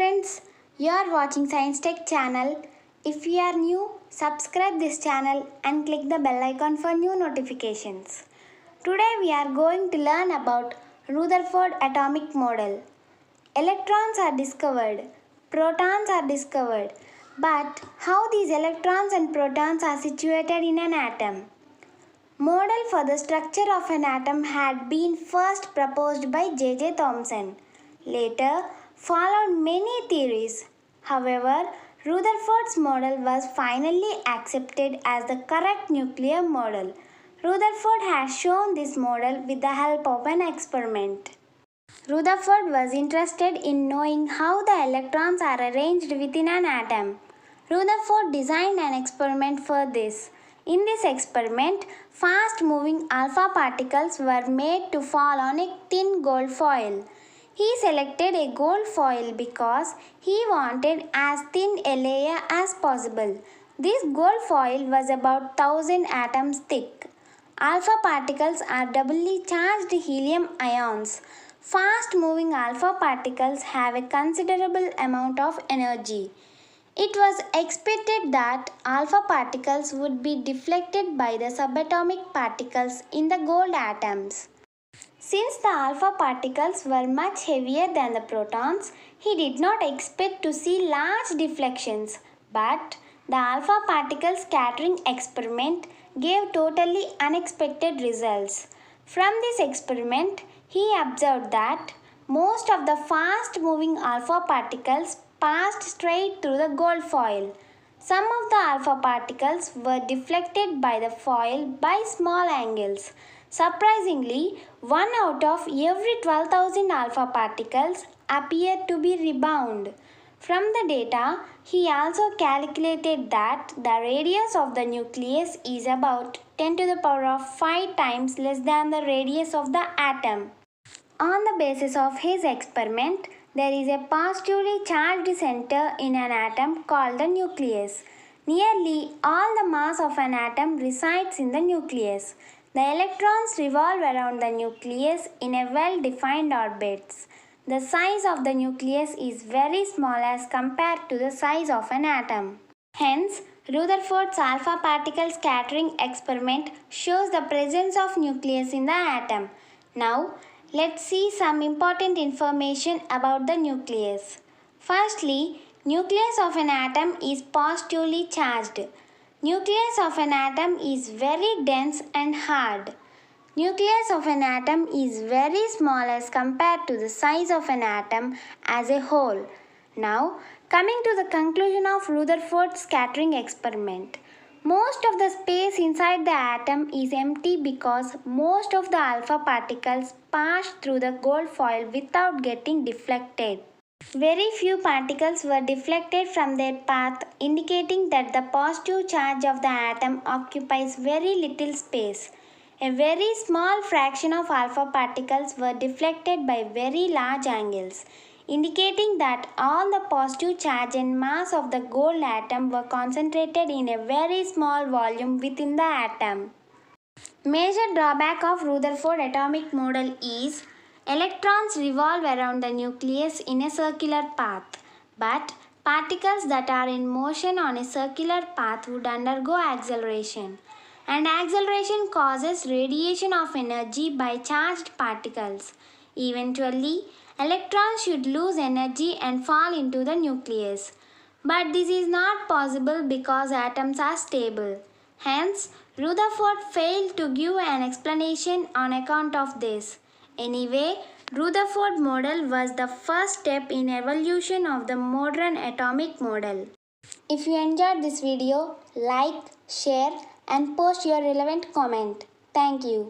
friends, you are watching Science Tech channel. If you are new, subscribe this channel and click the bell icon for new notifications. Today we are going to learn about Rutherford atomic model. Electrons are discovered, protons are discovered, but how these electrons and protons are situated in an atom? Model for the structure of an atom had been first proposed by J.J. Thomson. Later followed many theories. However, Rutherford's model was finally accepted as the correct nuclear model. Rutherford has shown this model with the help of an experiment. Rutherford was interested in knowing how the electrons are arranged within an atom. Rutherford designed an experiment for this. In this experiment, fast-moving alpha particles were made to fall on a thin gold foil. He selected a gold foil because he wanted as thin a layer as possible. This gold foil was about 1000 atoms thick. Alpha particles are doubly charged helium ions. Fast-moving alpha particles have a considerable amount of energy. It was expected that alpha particles would be deflected by the subatomic particles in the gold atoms. Since the alpha particles were much heavier than the protons, he did not expect to see large deflections, but the alpha particle scattering experiment gave totally unexpected results. From this experiment, he observed that most of the fast-moving alpha particles passed straight through the gold foil. Some of the alpha particles were deflected by the foil by small angles. Surprisingly, 1 out of every 12,000 alpha particles appeared to be rebound. From the data, he also calculated that the radius of the nucleus is about 10 to the power of 5 times less than the radius of the atom. On the basis of his experiment, there is a positively charged center in an atom called the nucleus. Nearly all the mass of an atom resides in the nucleus. The electrons revolve around the nucleus in a well-defined orbits. The size of the nucleus is very small as compared to the size of an atom. Hence, Rutherford's alpha particle scattering experiment shows the presence of nucleus in the atom. Now, let's see some important information about the nucleus. Firstly, nucleus of an atom is positively charged. Nucleus of an atom is very dense and hard. Nucleus of an atom is very small as compared to the size of an atom as a whole. Now, coming to the conclusion of Rutherford's scattering experiment. Most of the space inside the atom is empty because most of the alpha particles pass through the gold foil without getting deflected. Very few particles were deflected from their path, indicating that the positive charge of the atom occupies very little space. A very small fraction of alpha particles were deflected by very large angles, indicating that all the positive charge and mass of the gold atom were concentrated in a very small volume within the atom. Major drawback of Rutherford atomic model is electrons revolve around the nucleus in a circular path, but particles that are in motion on a circular path would undergo acceleration, and acceleration causes radiation of energy by charged particles. Eventually, electrons should lose energy and fall into the nucleus. But this is not possible because atoms are stable. Hence, Rutherford failed to give an explanation on account of this. Anyway, Rutherford model was the first step in evolution of the modern atomic model. If you enjoyed this video, like, share and post your relevant comment. Thank you.